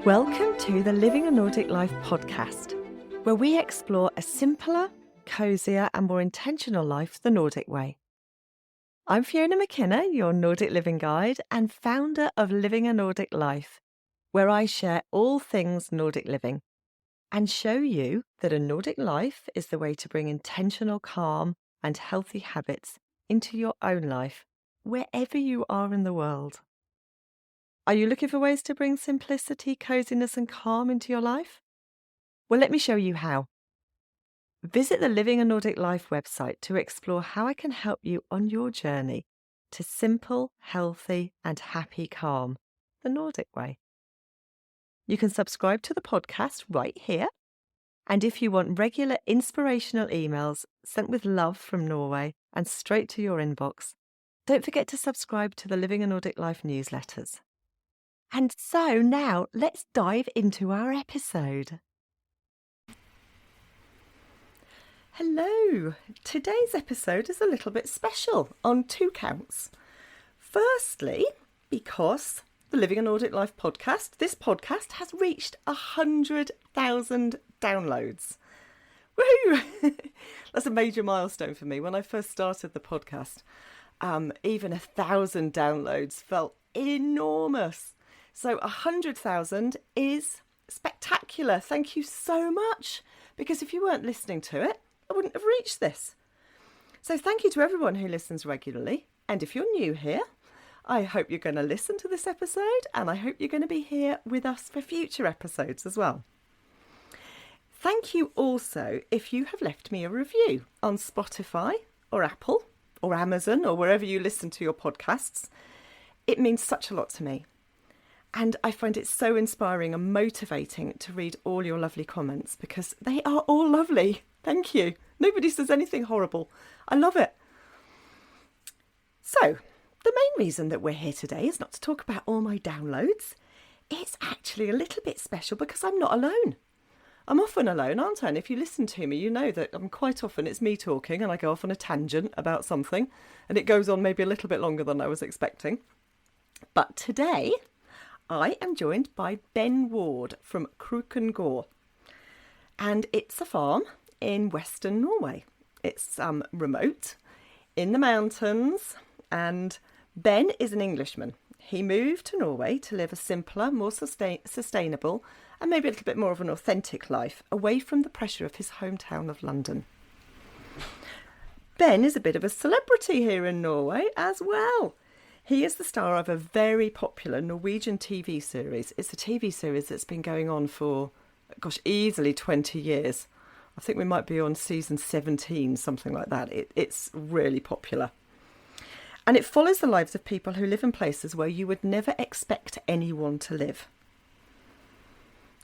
Welcome to the Living a Nordic Life podcast, where we explore a simpler, cosier and more intentional life the Nordic way. I'm Fiona McKenna, your Nordic living guide and founder of Living a Nordic Life, where I share all things Nordic living and show you that a Nordic life is the way to bring intentional calm and healthy habits into your own life, wherever you are in the world. Are you looking for ways to bring simplicity, coziness and calm into your life? Well, let me show you how. Visit the Living a Nordic Life website to explore how I can help you on your journey to simple, healthy and happy calm, the Nordic way. You can subscribe to the podcast right here. And if you want regular inspirational emails sent with love from Norway and straight to your inbox, don't forget to subscribe to the Living a Nordic Life newsletters. And so now let's dive into our episode. Hello! Today's episode is a little bit special on two counts. Firstly, because the Living a Nordic Life podcast, this podcast has reached 100,000 downloads. Woohoo! That's a major milestone for me. When I first started the podcast, even 1,000 downloads felt enormous. So 100,000 is spectacular. Thank you so much. Because if you weren't listening to it, I wouldn't have reached this. So thank you to everyone who listens regularly. And if you're new here, I hope you're going to listen to this episode and I hope you're going to be here with us for future episodes as well. Thank you also if you have left me a review on Spotify or Apple or Amazon or wherever you listen to your podcasts. It means such a lot to me. And I find it so inspiring and motivating to read all your lovely comments because they are all lovely. Thank you. Nobody says anything horrible. I love it. So, the main reason that we're here today is not to talk about all my downloads. It's actually a little bit special because I'm not alone. I'm often alone, aren't I? And if you listen to me, you know that quite often it's me talking and I go off on a tangent about something and it goes on maybe a little bit longer than I was expecting. But today I am joined by Ben Ward from Krukengård, and it's a farm in Western Norway. It's remote in the mountains, and Ben is an Englishman. He moved to Norway to live a simpler, more sustainable and maybe a little bit more of an authentic life away from the pressure of his hometown of London. Ben is a bit of a celebrity here in Norway as well. He is the star of a very popular Norwegian TV series. It's a TV series that's been going on for, easily 20 years. I think we might be on season 17, something like that. It's really popular. And it follows the lives of people who live in places where you would never expect anyone to live.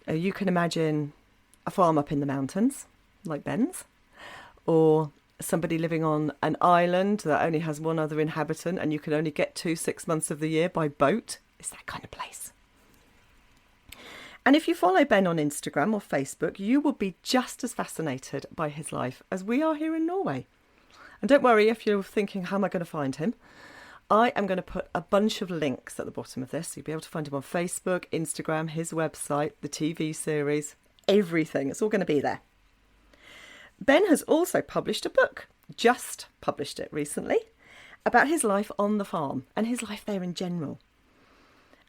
You can imagine a farm up in the mountains, like Ben's, or somebody living on an island that only has one other inhabitant and you can only get to 6 months of the year by boat. It's that kind of place. And if you follow Ben on Instagram or Facebook, you will be just as fascinated by his life as we are here in Norway. And don't worry if you're thinking, how am I going to find him? I am going to put a bunch of links at the bottom of this. So you'll be able to find him on Facebook, Instagram, his website, the TV series, everything. It's all going to be there. Ben has also published a book, just published it recently, about his life on the farm and his life there in general.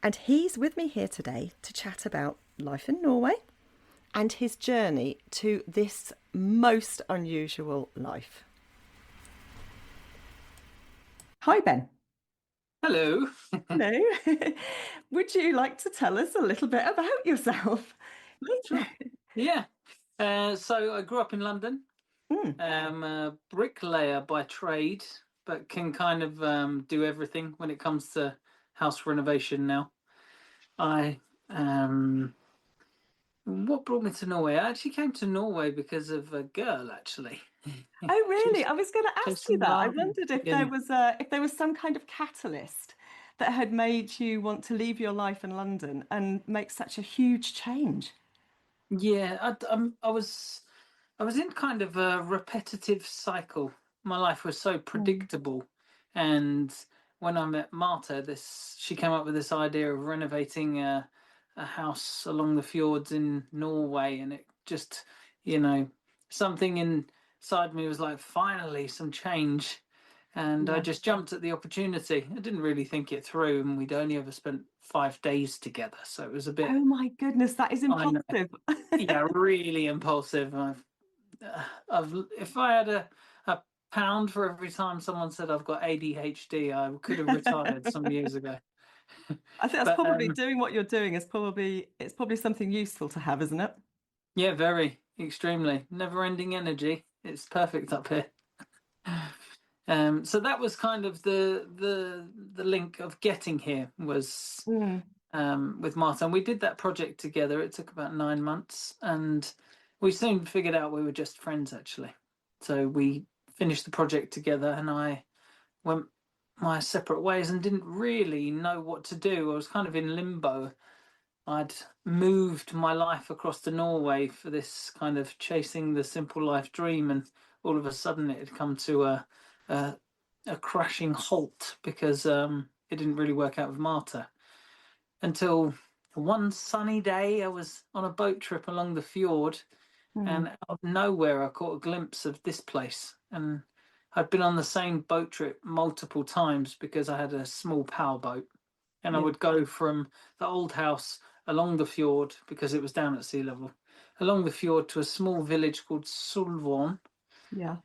And he's with me here today to chat about life in Norway and his journey to this most unusual life. Hi, Ben. Hello. Hello. Would you like to tell us a little bit about yourself? Sure. Yeah. So I grew up in London. I'm a bricklayer by trade, but can kind of do everything when it comes to house renovation now. What brought me to Norway? I actually came to Norway because of a girl, actually. Oh, really? I was going to ask you that. I London. wondered if there was some kind of catalyst that had made you want to leave your life in London and make such a huge change. Yeah, I was in kind of a repetitive cycle. My life was so predictable, and when I met Marta, she came up with this idea of renovating a a house along the fjords in Norway, and it just, something inside me was like, finally, some change. And I Yeah. just jumped at the opportunity. I didn't really think it through, and we'd only ever spent 5 days together, so it was a bit. Oh my goodness, that is I know, impulsive. yeah, really impulsive. If I had a pound for every time someone said I've got ADHD, I could have retired some years ago. I think that's But probably doing what you're doing it's probably something useful to have, isn't it? yeah, very extremely never-ending energy. It's perfect up here. So that was kind of the link of getting here was Mm. with Martin. We did that project together. It took about 9 months, and we soon figured out we were just friends, actually. So we finished the project together, and I went my separate ways and didn't really know what to do. I was kind of in limbo. I'd moved my life across to Norway for this kind of chasing the simple life dream, and all of a sudden it had come to a, a crashing halt because it didn't really work out with Marta until one sunny day I was on a boat trip along the fjord, Mm. and out of nowhere I caught a glimpse of this place. And I'd been on the same boat trip multiple times because I had a small power boat, and I Yeah. would go from the old house along the fjord because it was down at sea level, along the fjord to a small village called Sulvorn, Yeah.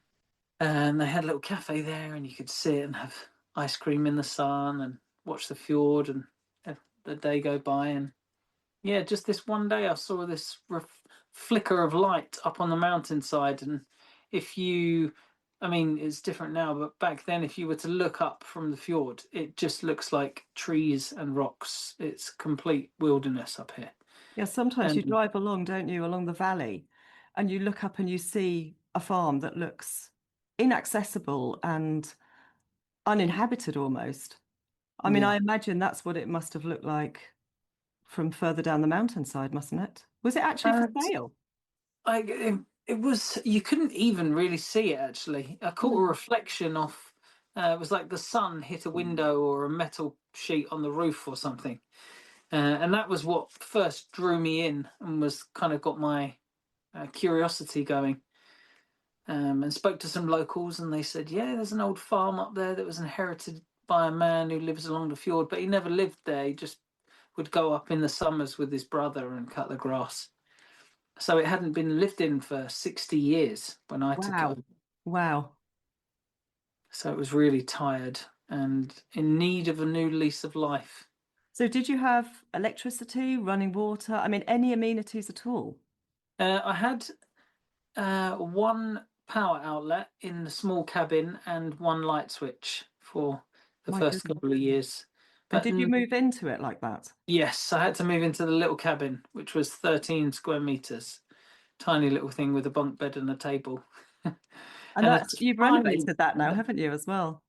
and they had a little cafe there, and you could sit and have ice cream in the sun and watch the fjord and the day go by. And yeah, just this one day I saw this flicker of light up on the mountainside. And if you, I mean, it's different now, but back then, if you were to look up from the fjord, it just looks like trees and rocks. It's complete wilderness up here. Yeah, sometimes you And drive along, don't you, along the valley, and you look up and you see a farm that looks inaccessible and uninhabited almost. I mean, I yeah, imagine that's what it must have looked like from further down the mountainside, mustn't it? Was it actually for uh, sale? it was, you couldn't even really see it actually. I caught a Mm. reflection off, it was like the sun hit a window or a metal sheet on the roof or something. And that was what first drew me in and was kind of got my curiosity going. And spoke to some locals, and they said, "Yeah, there's an old farm up there that was inherited by a man who lives along the fjord, but he never lived there. He just would go up in the summers with his brother and cut the grass. So it hadn't been lived in for 60 years when I took it Wow. over. Wow. So it was really tired and in need of a new lease of life. So did you have electricity, running water? I mean, any amenities at all? I had one power outlet in the small cabin and one light switch for the My first goodness. couple of years. And But did you move into it like that? yes, I had to move into the little cabin, which was 13 square meters. Tiny little thing with a bunk bed and a table. And And a that's you've tiny, renovated that now, haven't you, as well?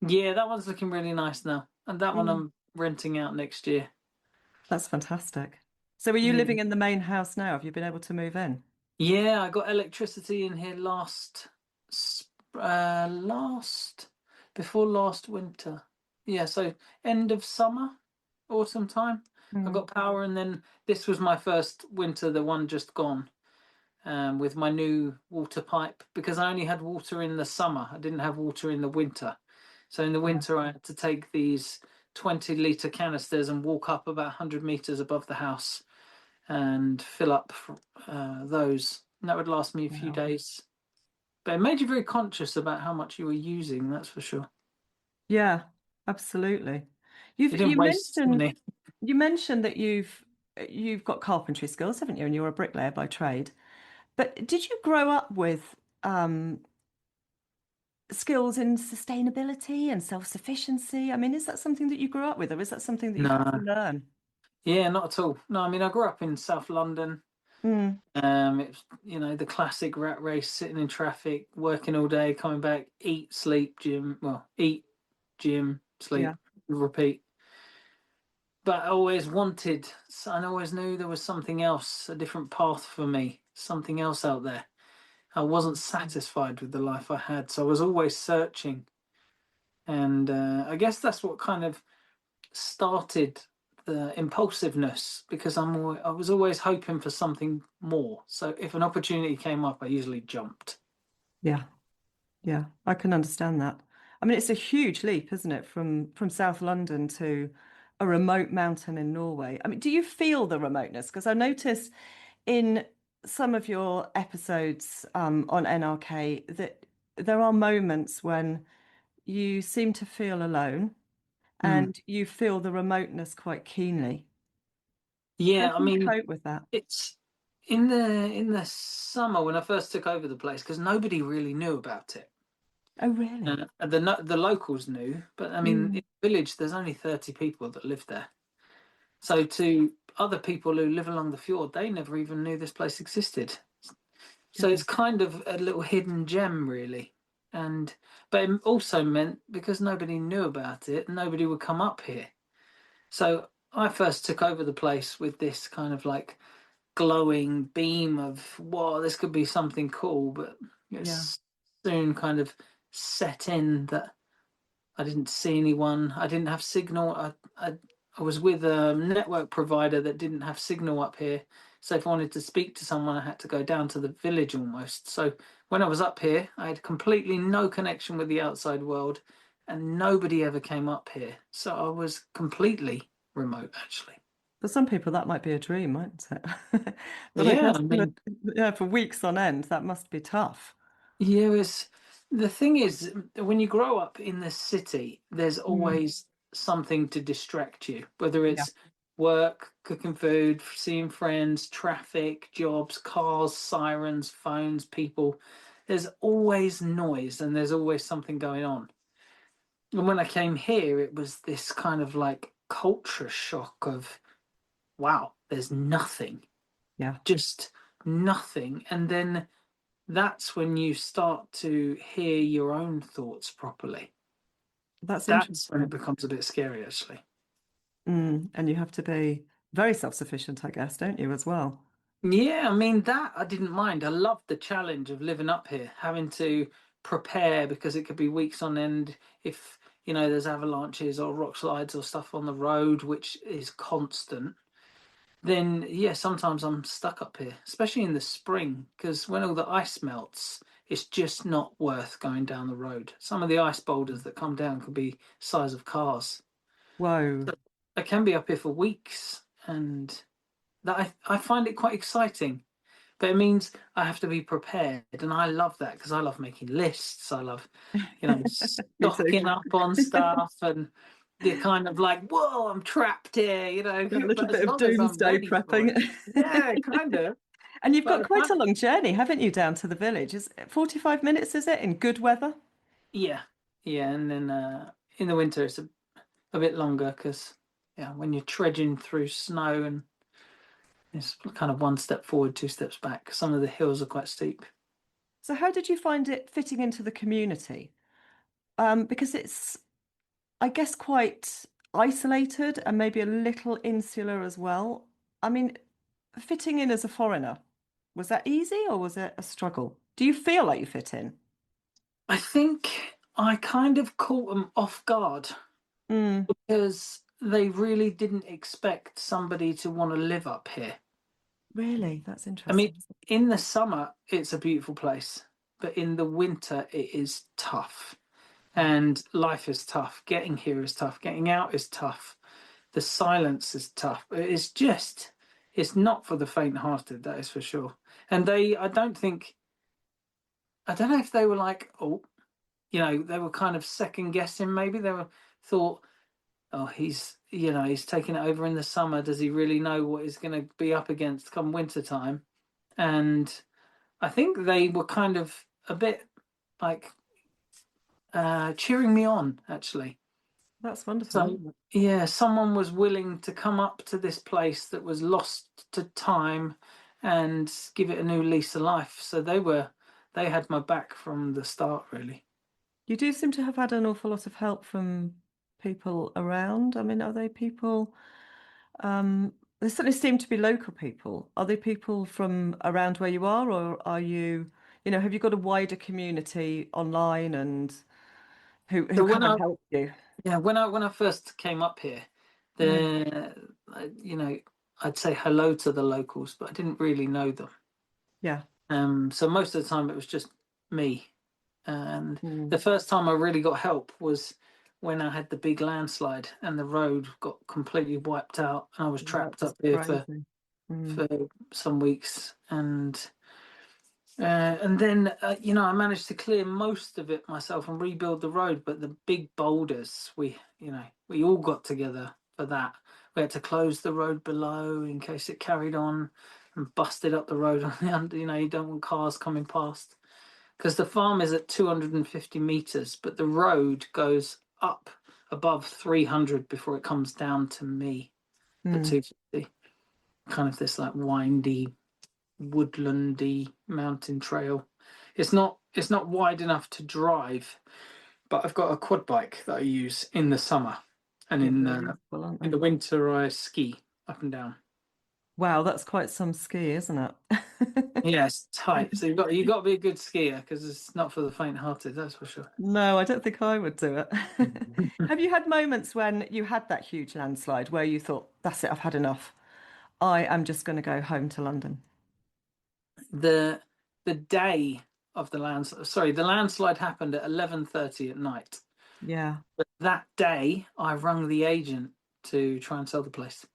yeah, that one's looking really nice now. And that one Mm. I'm renting out next year. That's fantastic. So are you Yeah. living in the main house now? Have you been able to move in? Yeah, I got electricity in here before last winter. Yeah, so end of summer, autumn time. I Mm. got power, and then this was my first winter, the one just gone, with my new water pipe because I only had water in the summer. I didn't have water in the winter. So in the Yeah. winter, I had to take these 20-litre canisters and walk up about 100 meters above the house and fill up those. And that would last me a few Wow. days. But it made you very conscious about how much you were using, that's for sure. Yeah, absolutely. You You've didn't waste any. you mentioned that you've got carpentry skills, haven't you? And you're a bricklayer by trade. But did you grow up with skills in sustainability and self-sufficiency? I mean, is that something that you grew up with, or is that something that you had to No, learn? yeah, not at all. No, I mean, I grew up in South London. Mm. It's the classic rat race, sitting in traffic, working all day, coming back, eat, sleep, gym. Well, eat, gym, Yeah. sleep, repeat. But I always wanted, and I always knew there was something else, a different path for me, something else out there. I wasn't satisfied with the life I had, so I was always searching. And I guess that's what kind of started the impulsiveness because I was always hoping for something more. So if an opportunity came up, I usually jumped. Yeah. Yeah, I can understand that. I mean, it's a huge leap, isn't it, from South London to a remote mountain in Norway. I mean, do you feel the remoteness? Because I notice in some of your episodes on NRK that there are moments when you seem to feel alone Mm. and you feel the remoteness quite keenly. How Yeah, do I you mean, cope with that? it's in the summer when I first took over the place because nobody really knew about it. Oh, really? The locals knew, but I mean, in Mm, the village, there's only 30 people that live there. So to other people who live along the fjord, they never even knew this place existed. So it's goodness. kind of a little hidden gem, really. And but it also meant because nobody knew about it, nobody would come up here. So I first took over the place with this kind of like glowing beam of, wow, this could be something cool, but Yeah. it's soon kind of set in that I didn't see anyone. I didn't have signal. I was with a network provider that didn't have signal up here. So if I wanted to speak to someone, I had to go down to the village almost. So when I was up here, I had completely no connection with the outside world, and nobody ever came up here. So I was completely remote, actually. For some people, that might be a dream, mightn't it? But I Yeah, guess I mean, yeah, for weeks on end, that must be tough. yeah, it's the thing is when you grow up in the city, there's Mm. always something to distract you, whether Yeah, it's work, cooking food, seeing friends, traffic, jobs, cars, sirens, phones, people. There's always noise and there's always something going on. And when I came here, it was this kind of like culture shock of, wow, there's nothing, yeah, just nothing. And then that's when you start to hear your own thoughts properly. that's That's when it interesting. becomes a bit scary, actually. And you have to be very self-sufficient, I guess, don't you, as well? Yeah, I mean, that I didn't mind. I loved the challenge of living up here, having to prepare because it could be weeks on end if, there's avalanches or rock slides or stuff on the road, which is constant. Then, yeah, sometimes I'm stuck up here, especially in the spring, because when all the ice melts, it's just not worth going down the road. Some of the ice boulders that come down could be size of cars. Whoa, So I can be up here for weeks, and that I find it quite exciting. But it means I have to be prepared, and I love that because I love making lists. I love, me too. stocking up on stuff, and the kind of like, whoa, I'm trapped here, Yeah, a little But as bit of long as I'm doomsday ready for prepping. it, yeah, kind of. And you've got But quite a long journey, haven't you, down to the village? Is it 45 minutes, is it, in good weather? yeah, yeah, and then in the winter it's a bit longer because yeah, when you're trudging through snow and it's kind of one step forward, two steps back. Some of the hills are quite steep. So how did you find it fitting into the community? Because it's, I guess, quite isolated and maybe a little insular as well. I mean, fitting in as a foreigner, was that easy or was it a struggle? Do you feel like you fit in? I think I kind of caught them off guard Mm, because they really didn't expect somebody to want to live up here. really? That's I mean, interesting. in the summer, it's a beautiful place, but in the winter, it is tough. And life is tough. Getting here is tough. Getting out is tough. The silence is tough. It's not for the faint-hearted, that is for sure. And I don't know if they were like, oh, they were kind of second guessing. Maybe they were thought, oh, he's taking it over in the summer. Does he really know what he's going to be up against come winter time? And I think they were kind of a bit like cheering me on, actually. That's wonderful. So, yeah, someone was willing to come up to this place that was lost to time and give it a new lease of life. So they had my back from the start, really. You do seem to have had an awful lot of help from people around. I mean, are they people, there certainly seem to be local people. Are they people from around where you are, or are you, have you got a wider community online and who So kind of help you? when I first came up here, Mm, the I'd say hello to the locals, but I didn't really know them. Yeah. So most of the time it was just me. And Mm. the first time I really got help was when I had the big landslide and the road got completely wiped out, and I was That trapped was up here crazy. Mm. for some weeks. And then, I managed to clear most of it myself and rebuild the road. But the big boulders, we all got together for that. We had to close the road below in case it carried on, and busted up the road on the under. You don't want cars coming past, because the farm is at 250 meters, but the road goes up above 300 before it comes down to me at Mm. 250. Kind of this like windy, woodlandy mountain trail. It's not wide enough to drive, but I've got a quad bike that I use in the summer, and Yeah, in they're useful, aren't in they? the winter I ski up and down. Wow, that's quite some ski, isn't it? Yeah, it's tight. So you've got to be a good skier, because it's not for the faint-hearted, that's for sure. No, I don't think I would do it. Have you had moments when you had that huge landslide where you thought, that's it, I've had enough. I am just going to go home to London? The the day of the landslide happened at 11:30 at night. Yeah. But that day I rung the agent to try and sell the place.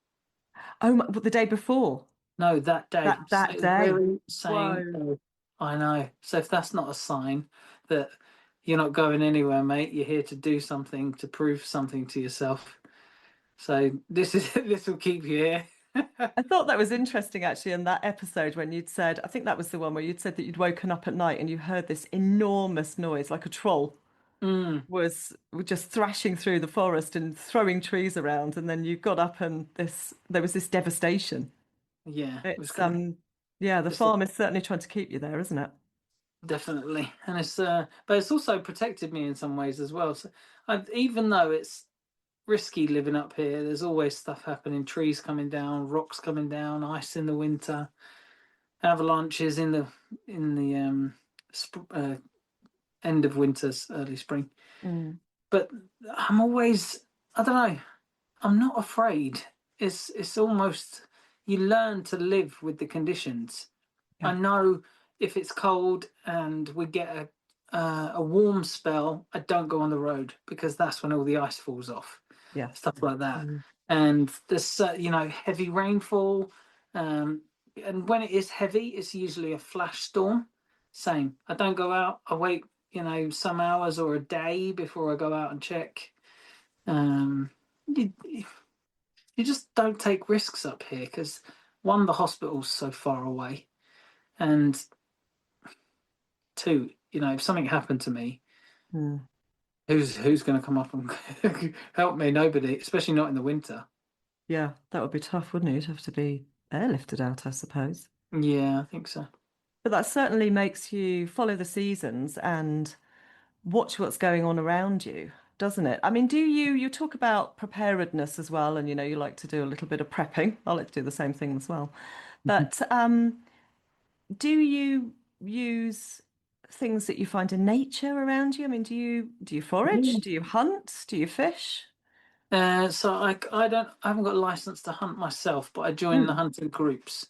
Oh, but the day before, No, that day. that So day. very same. Whoa. I know. So if that's not a sign that you're not going anywhere, mate, you're here to do something, to prove something to yourself. So this will keep you here. I thought that was interesting actually in that episode when you'd said, I think that was the one where you'd said that you'd woken up at night and you heard this enormous noise, like a troll Mm, was just thrashing through the forest and throwing trees around, and then you got up and there was this devastation. yeah, it was It's great. yeah, the It's farm is certainly trying to keep you there, isn't it? Definitely, and but it's also protected me in some ways as well. So, even though it's risky living up here, there's always stuff happening: trees coming down, rocks coming down, ice in the winter, avalanches in the end of winter's early spring. Mm. But I'm always, I don't know, I'm not afraid. It's almost, you learn to live with the conditions. I Yeah. know if it's cold and we get a warm spell, I don't go on the road, because that's when all the ice falls off, Yes. stuff like that. Mm. And there's heavy rainfall, um, and when it is heavy, it's usually a flash storm. Same. I don't go out. I wait, some hours or a day before I go out and check. Um, you, you just don't take risks up here, because one, the hospital's so far away, and two, if something happened to me, Mm. who's going to come up and help me? Nobody, especially not in the winter. Yeah, that would be tough, wouldn't it? You'd have to be airlifted out, I suppose. Yeah, I think so. But that certainly makes you follow the seasons and watch what's going on around you, doesn't it? I mean, you talk about preparedness as well, and you like to do a little bit of prepping. I like to do the same thing as well. But do you use things that you find in nature around you? I mean, do you forage? Do you hunt? Do you fish? So I haven't got a license to hunt myself, but I join the Mm. hunting groups.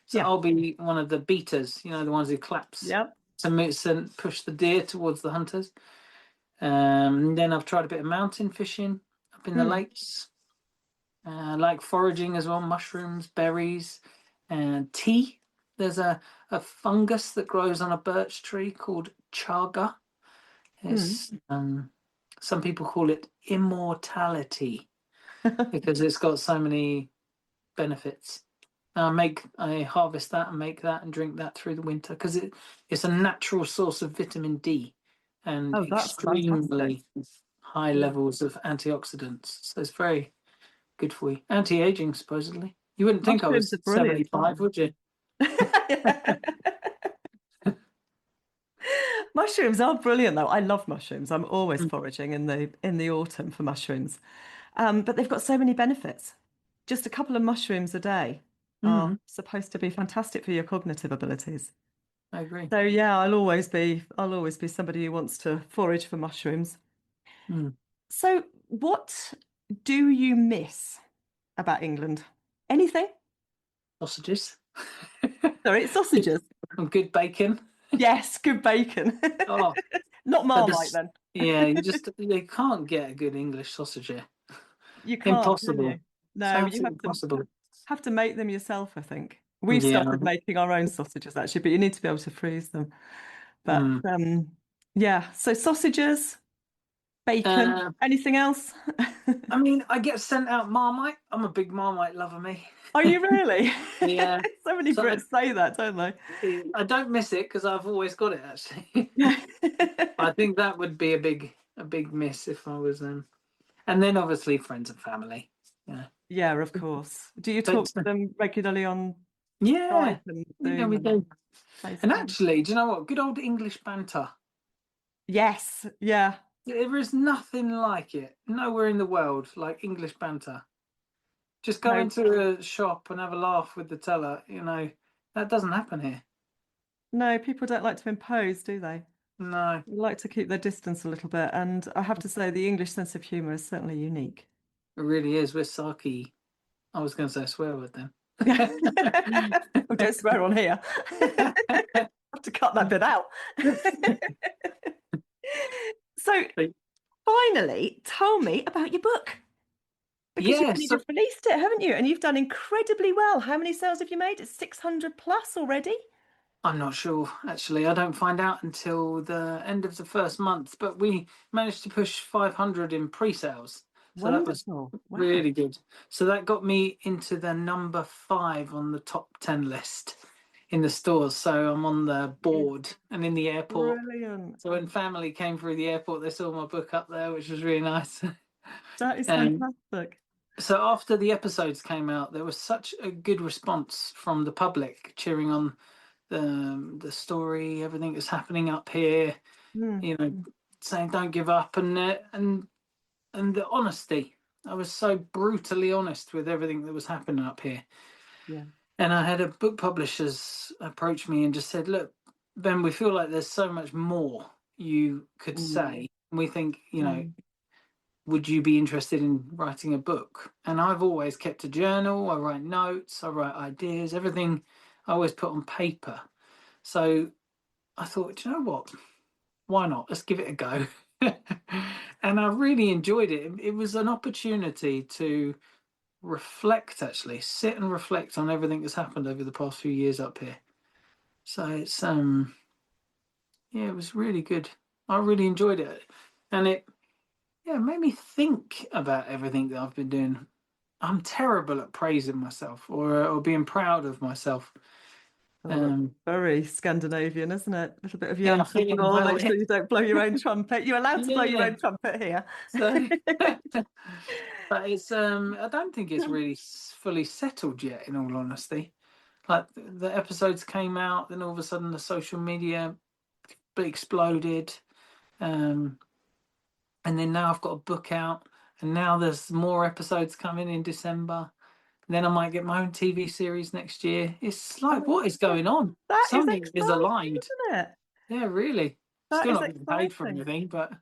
So Yeah. I'll be one of the beaters, the ones who claps Yep. to push the deer towards the hunters. Then I've tried a bit of mountain fishing up in the Mm. lakes. Like foraging as well, mushrooms, berries, and tea. There's a fungus that grows on a birch tree called chaga. Mm. It's some people call it immortality, because it's got so many benefits. I harvest that and make that and drink that through the winter, because it's a natural source of vitamin D and Oh, that's fantastic. extremely high Yeah. levels of antioxidants. So it's very good for you. Anti-aging, supposedly. You wouldn't think I Mushrooms are was brilliant, aren't 75, would you? they? Mushrooms are brilliant though. I love mushrooms. I'm always foraging in the autumn for mushrooms. But they've got so many benefits. Just a couple of mushrooms a day are Mm, supposed to be fantastic for your cognitive abilities. I agree. So yeah, I'll always be somebody who wants to forage for mushrooms. Mm. So what do you miss? about England? Anything? Sausages. Sorry, Good, sausages. good bacon. Yes, good bacon. Oh, Not but Marmite this, then. yeah, you can't get a good English sausage here. You can't, can Impossible. you? It's No, you absolutely impossible. have to make them yourself, I think. We've Yeah. started making our own sausages actually, but you need to be able to freeze them. But Mm. yeah, so sausages, bacon, Uh, anything else? I mean, I get sent out Marmite. I'm a big Marmite lover, me. Are you really? Yeah. So many So Brits say that, don't they? I don't miss it because I've always got it actually. Yeah. I think that would be a big miss if I was and then obviously friends and family. Yeah. Yeah, of course. Do you talk But to them regularly on Skype yeah, and yeah, Zoom we and do. And FaceTime? actually, do you know what? Good old English banter. Yes, yeah. There is nothing like it. Nowhere in the world like English banter. Just go No, into a shop and have a laugh with the teller. That doesn't happen here. no, people don't like to impose, do they? No, They like to keep their distance a little bit. And I have to say, the English sense of humour is certainly unique. it really is. We're Saki. I was going to say a swear word then. We don't swear on here. Have to cut that bit out. So finally, tell me about your book because you've Yeah, only so just released it, haven't you? And you've done incredibly well. How many sales have you made? It's 600 plus already. I'm not sure actually. I don't find out until the end of the first month, but we managed to push 500 in pre-sales. So that was Wonderful. Wow. really good. So that got me into the number 5 on the top 10 list in the stores. So I'm on the It's board and in the airport. brilliant. So when family came through the airport, they saw my book up there, which was really nice. That is Um, fantastic. so after the episodes came out, there was such a good response from the public cheering on the story, everything that's happening up here. Mm. You know, saying don't give up, and the honesty. I was so brutally honest with everything that was happening up here. Yeah. And I had a book publishers approach me and just said, "Look, Ben, we feel like there's so much more you could Mm. say. We think, Mm. would you be interested in writing a book?" And I've always kept a journal. I write notes. I write ideas. Everything I always put on paper. So I thought, "Do you know what? Why not? Let's give it a go." And I really enjoyed it. It was an opportunity to reflect, actually, sit and reflect on everything that's happened over the past few years up here. So it's yeah, it was really good. I really enjoyed it. And it made me think about everything that I've been doing. I'm terrible at praising myself or being proud of myself. Oh, that's Um very Scandinavian, isn't it? A little bit of yeah, young I feel people. well Make sure you don't blow your own trumpet. You're allowed to blow your yeah. own trumpet here. So but it's I don't think it's really fully settled yet, in all honesty. Like the episodes came out, then all of a sudden the social media exploded. Um, and then now I've got a book out, and now there's more episodes coming in December. And then I might get my own TV series next year. It's Oh like, my what is goodness. going on? That is Something is exciting, aligned. isn't it? Yeah, really. That Still is not getting paid for exciting. anything, but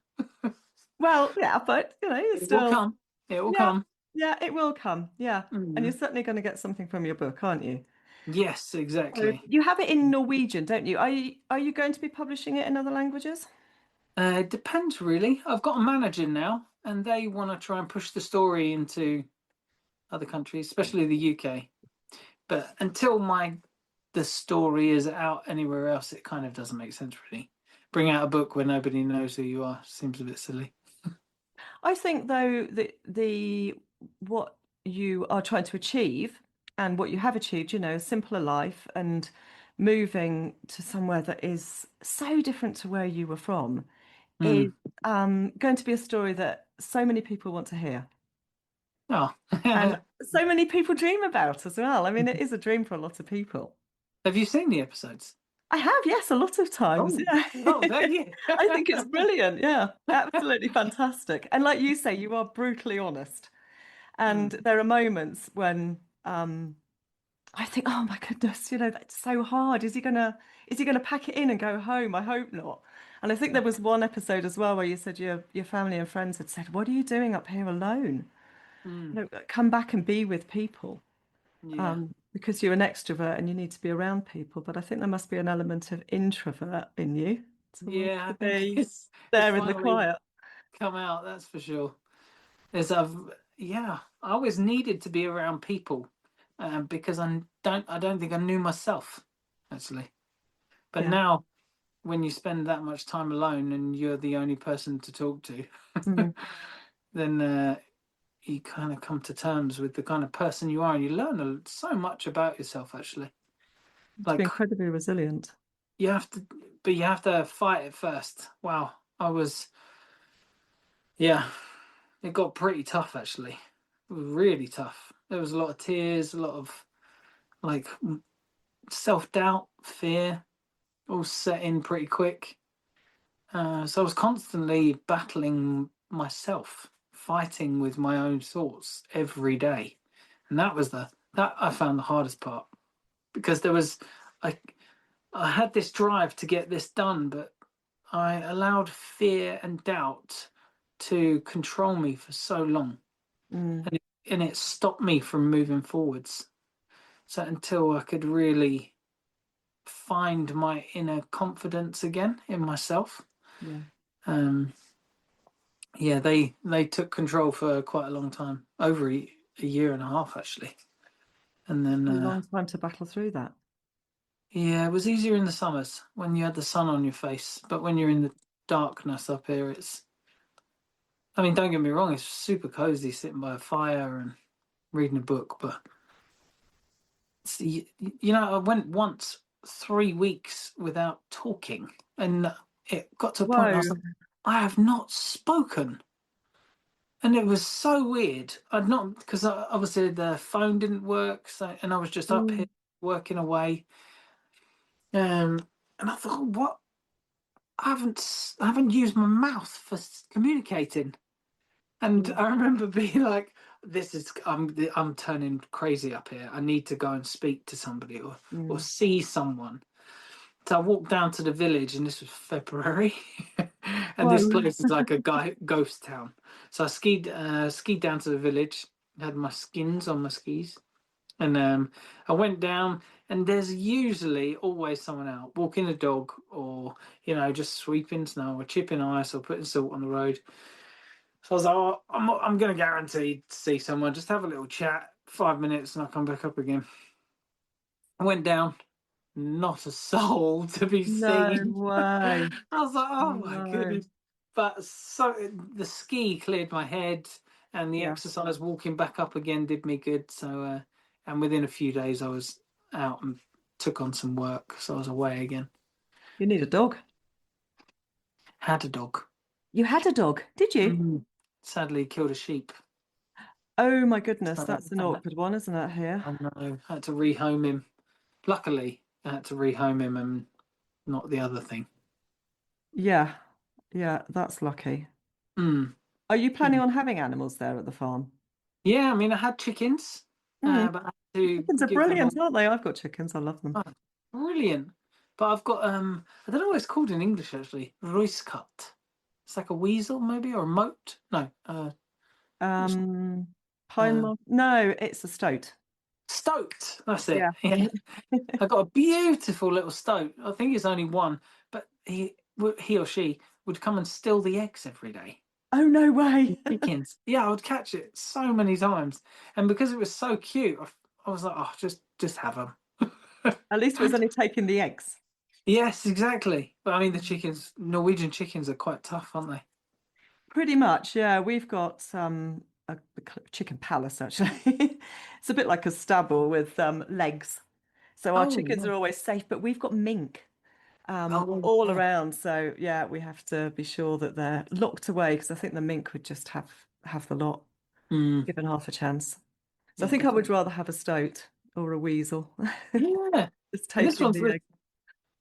Well, yeah, but it's it will still, come. It will yeah, come. yeah, it will come. Yeah. And you're Mm. certainly going to get something from your book, aren't you? Yes, So exactly. you have it in Norwegian, don't you? Are you going to be publishing it in other languages? It depends, really. I've got a manager now, and they want to try and push the story into other countries, especially the UK. But until the story is out anywhere else, it kind of doesn't make sense, really. Bring out a book where nobody knows who you are seems a bit silly. I think though that the what you are trying to achieve and what you have achieved, a simpler life and moving to somewhere that is so different to where you were from is Mm. going to be a story that so many people want to hear. Oh, And so many people dream about as well. I mean, it is a dream for a lot of people. have you seen the episodes? I have, yes, a lot of times. Oh, Yeah. oh, there you. I think it's brilliant. Yeah, absolutely fantastic. And like you say, you are brutally honest. And Mm. there are moments when I think, oh my goodness, that's so hard. Is he gonna pack it in and go home? I hope not. And I think there was one episode as well where you said your family and friends had said, "What are you doing up here alone?" Mm. come back and be with people. Yeah. Because you're an extrovert and you need to be around people. But I think there must be an element of introvert in you to want Yeah, I to think be it's there in the finally quiet. come out, that's for sure. Is I've Yeah, I always needed to be around people, because I don't think I knew myself, actually. But Yeah. now, when you spend that much time alone and you're the only person to talk to, Mm. then you kind of come to terms with the kind of person you are, and you learn so much about yourself, actually. To be Like, incredibly resilient. you have to, but you have to fight it first. Wow, yeah, it got pretty tough, actually. It was really tough. There was a lot of tears, a lot of like self-doubt, fear, all set in pretty quick. So I was constantly battling myself, fighting with my own thoughts every day, and that I found the hardest part, because I I had this drive to get this done, but I allowed fear and doubt to control me for so long, Mm. and it stopped me from moving forwards. So until I could really find my inner confidence again in myself, Yeah. um, yeah, they took control for quite a long time, over a year and a half, actually. And then A long time to battle through that. yeah, it was easier in the summers when you had the sun on your face, but when you're in the darkness up here, I mean, don't get me wrong, it's super cozy sitting by a fire and reading a book, but I went once 3 weeks without talking, and it got to a point I was Whoa. like, I have not spoken. And it was so weird. I'd not, because obviously the phone didn't work, so, and I was just up here Mm. working away. And I thought, what? I haven't used my mouth for communicating. And Yeah. I remember being like, I'm turning crazy up here. I need to go and speak to somebody, or Mm. see someone. So I walked down to the village, and this was February, and this Whoa. place is like a ghost town. So I skied down to the village, had my skins on my skis, and I went down. And there's usually always someone out walking a dog, or just sweeping snow, or chipping ice, or putting salt on the road. So I was like, oh, I'm going to guarantee to see someone. Just have a little chat, 5 minutes, and I'll come back up again. I went down, not a soul to be No seen. way. I was like, oh my No. goodness. But so the ski cleared my head, and the Yeah. exercise walking back up again did me good. So, and within a few days, I was out and took on some work. So I was away again. You need a dog. Had a dog. You had a dog, did you? Mm. Sadly, killed a sheep. Oh my goodness, So that's an awkward one, isn't it, here? I know. I had to rehome him. Luckily, I had to rehome him, and not the other thing. Yeah. Yeah, that's lucky. Mm. Are you planning on having animals there at the farm? Yeah, I mean, I had chickens, Mm. but I had to Chickens are give them up. brilliant, aren't they? I've got chickens. I love them. Oh, brilliant. But I've got I don't know what it's called in English, actually. Roiscut. It's like a weasel, maybe, or a moat. No, what's- Um, Pine uh, moth. No, it's a stoat. stoat. That's it. Yeah. Yeah, I got a beautiful little stoat. I think it's only one, but he or she would come and steal the eggs every day. Oh, no way. Chickens. Yeah, I would catch it so many times, and because it was so cute, I was like, oh, just have them. At least it was only taking the eggs. Yes, exactly. But I mean, Mm. Norwegian chickens are quite tough, aren't they? Pretty much, yeah. We've got a chicken palace actually. It's a bit like a stable with legs. So our Oh, chickens yeah. are always safe, but we've got mink Oh, all yeah. around. So yeah, we have to be sure that they're locked away because I think the mink would just have the lot Mm, given half a chance. So I yeah, think I would definitely. rather have a stoat or a weasel. Yeah. Just And this taking one's the egg.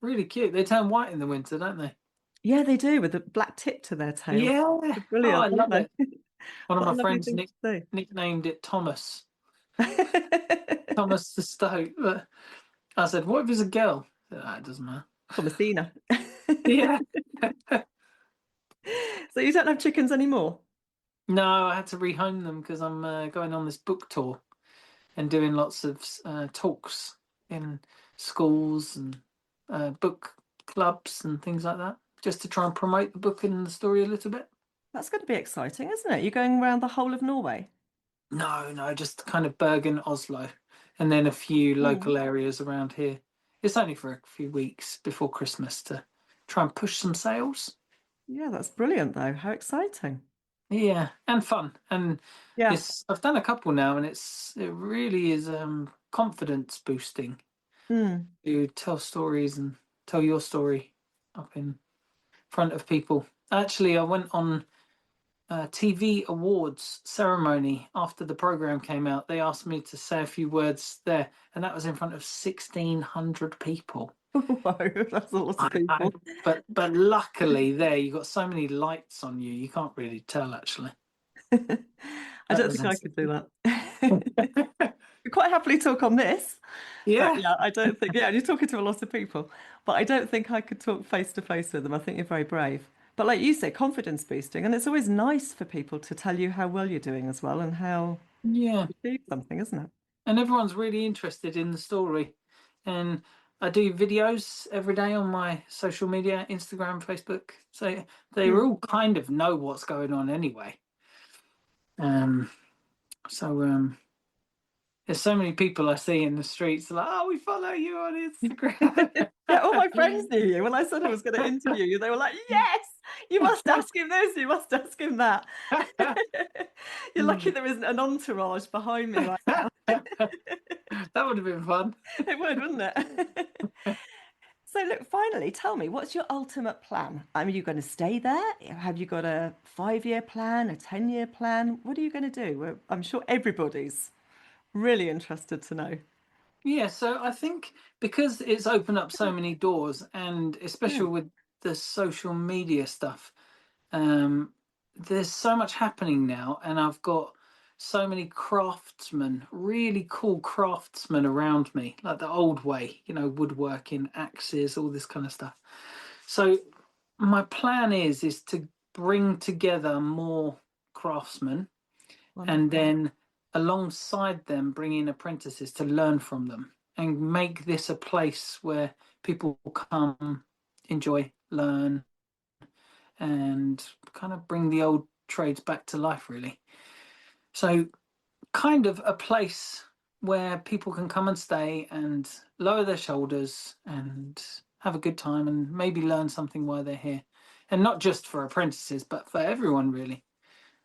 really cute. They turn white in the winter, don't they? Yeah, they do with a black tip to their tail. Yeah. They're Oh, I brilliant, aren't love it. they? One of What my a lovely friends thing to nicknamed it Thomas. Thomas the Stoat. But I said, what if it's a girl? He said, "Ah, it doesn't matter." Thomasina. Yeah. So you don't have chickens anymore? No, I had to rehome them because I'm going on this book tour and doing lots of talks in schools and book clubs and things like that, just to try and promote the book and the story a little bit. That's going to be exciting, isn't it? You're going around the whole of Norway. No, just kind of Bergen, Oslo, and then a few Mm. local areas around here. It's only for a few weeks before Christmas to try and push some sales. Yeah, that's brilliant, though. How exciting. Yeah, and fun. And Yeah. it's I've done a couple now, and it really is confidence boosting Mm. to tell stories and tell your story up in front of people. Actually, I went on a TV awards ceremony after the program came out. They asked me to say a few words there, and that was in front of 1,600 people. Wow, that's a lot of I, people. but luckily, there you got so many lights on you, you can't really tell actually. I That don't was think I could do insane. that. We quite happily talk on this, but Yeah, yeah, I don't think, yeah, you're talking to a lot of people, but I don't think I could talk face to face with them. I think you're very brave. But like you say, confidence boosting, and it's always nice for people to tell you how well you're doing as well and how yeah. you do something, isn't it? And everyone's really interested in the story. And I do videos every day on my social media, Instagram, Facebook. So they Hmm. all kind of know what's going on anyway. Um, so there's so many people I see in the streets like, oh, we follow you on Instagram. Yeah, all my friends knew you. When I said I was going to interview you, they were like, yes, you must ask him this, you must ask him that. You're lucky there isn't an entourage behind me right now. That would have been fun. It would, wouldn't it? So, look, finally, tell me, what's your ultimate plan? Are you going to stay there? Have you got a 5-year plan, a 10-year plan? What are you going to do? I'm sure everybody's really interested to know. Yeah, so I think because it's opened up so many doors, and Hmm. especially with the social media stuff, um, there's so much happening now, and I've got so many craftsmen, really cool craftsmen around me, like the old way, woodworking, axes, all this kind of stuff. So my plan is to bring together more craftsmen and Wonderful. then alongside them bring in apprentices to learn from them and make this a place where people come, enjoy, learn, and kind of bring the old trades back to life, really. So, kind of a place where people can come and stay and lower their shoulders and have a good time and maybe learn something while they're here. And not just for apprentices, but for everyone, really.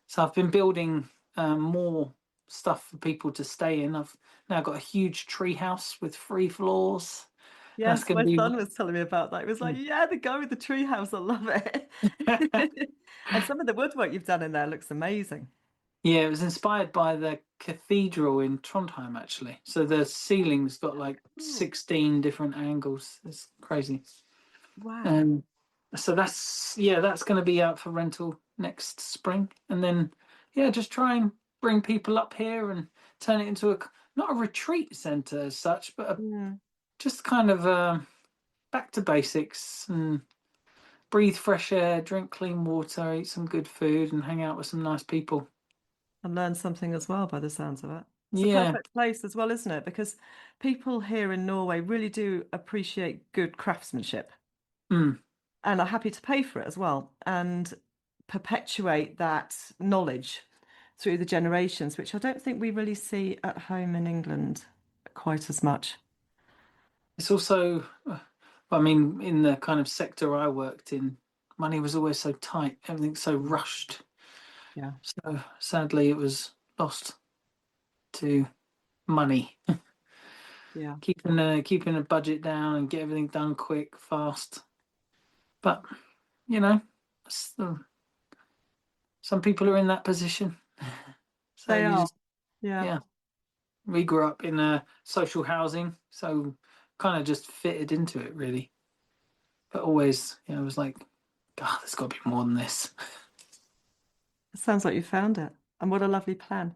So I've been building more stuff for people to stay in. I've now got a huge tree house with 3 floors. That's Yes, going my to son was telling me about that. He was like, be. yeah, the guy with the treehouse, I love it. And some of the woodwork you've done in there looks amazing. Yeah, it was inspired by the cathedral in Trondheim, actually. So the ceiling's got like Cool. 16 different angles. It's crazy. Wow. Um, so that's going to be out for rental next spring, and then yeah, just try and bring people up here and turn it into not a retreat center as such, but Yeah. just kind of back to basics and breathe fresh air, drink clean water, eat some good food, and hang out with some nice people. And learn something as well by the sounds of it. It's a Yeah. perfect place as well, isn't it? Because people here in Norway really do appreciate good craftsmanship Mm. and are happy to pay for it as well and perpetuate that knowledge through the generations, which I don't think we really see at home in England quite as much. It's also, I mean, in the kind of sector I worked in, money was always so tight, everything's so rushed. Yeah. So sadly, it was lost to money, Yeah. keeping a budget down and get everything done quick, fast. But you know, s- uh, some people are in that position. So They you are. just, Yeah. yeah. We grew up in social housing, so kind of just fitted into it really. But always, it was like, God, there's got to be more than this. It sounds like you found it. And what a lovely plan.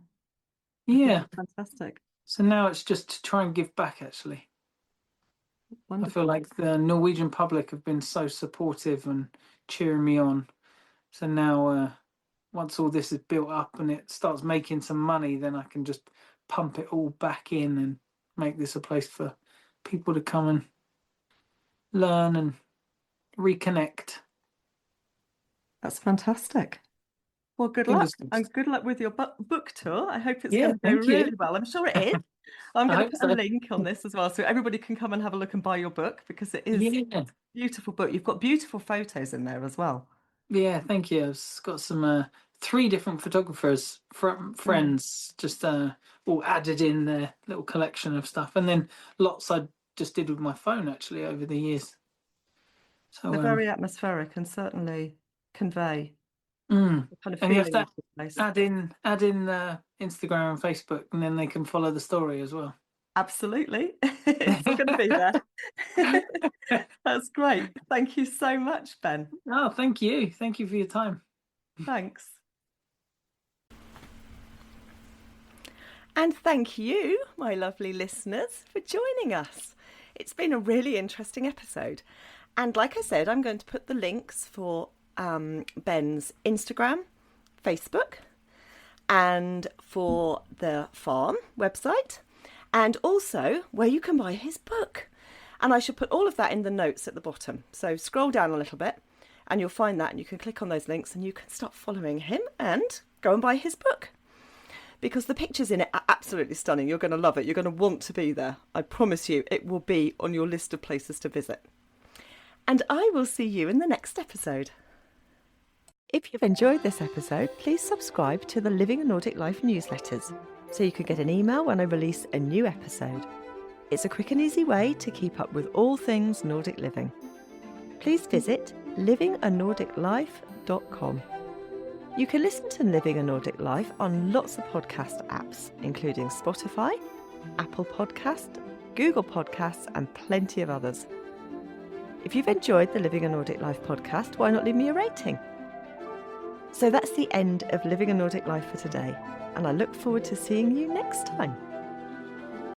I think Yeah. it's fantastic. So now it's just to try and give back. Actually, I feel Wonderful. like the Norwegian public have been so supportive and cheering me on. So now once all this is built up and it starts making some money, then I can just pump it all back in and make this a place for people to come and learn and reconnect. That's fantastic. Well, good luck. And good luck with your book tour. I hope it's going to go really well. I'm sure it is. I'm going to put a link on this as well, so everybody can come and have a look and buy your book, because it is a beautiful book. You've got beautiful photos in there as well. Yeah, thank you. I've got some 3 different photographers, friends, just all added in their little collection of stuff, and then lots I just did with my phone actually over the years. So they're very atmospheric and certainly convey kind of and you have to place. add in Instagram and Facebook, and then they can follow the story as well. Absolutely. It's all going to be there. That's great. Thank you so much, Ben. Oh, thank you. Thank you for your time. Thanks. And thank you, my lovely listeners, for joining us. It's been a really interesting episode. And like I said, I'm going to put the links for Ben's Instagram, Facebook, and for the farm website, and also where you can buy his book. And I should put all of that in the notes at the bottom. So scroll down a little bit and you'll find that, and you can click on those links and you can start following him and go and buy his book. Because the pictures in it are absolutely stunning. You're going to love it. You're going to want to be there. I promise you, it will be on your list of places to visit. And I will see you in the next episode. If you've enjoyed this episode, please subscribe to the Living a Nordic Life newsletters so you can get an email when I release a new episode. It's a quick and easy way to keep up with all things Nordic living. Please visit livinganordiclife.com. You can listen to Living a Nordic Life on lots of podcast apps, including Spotify, Apple Podcast, Google Podcasts, and plenty of others. If you've enjoyed the Living a Nordic Life podcast, why not leave me a rating? So that's the end of Living a Nordic Life for today, and I look forward to seeing you next time.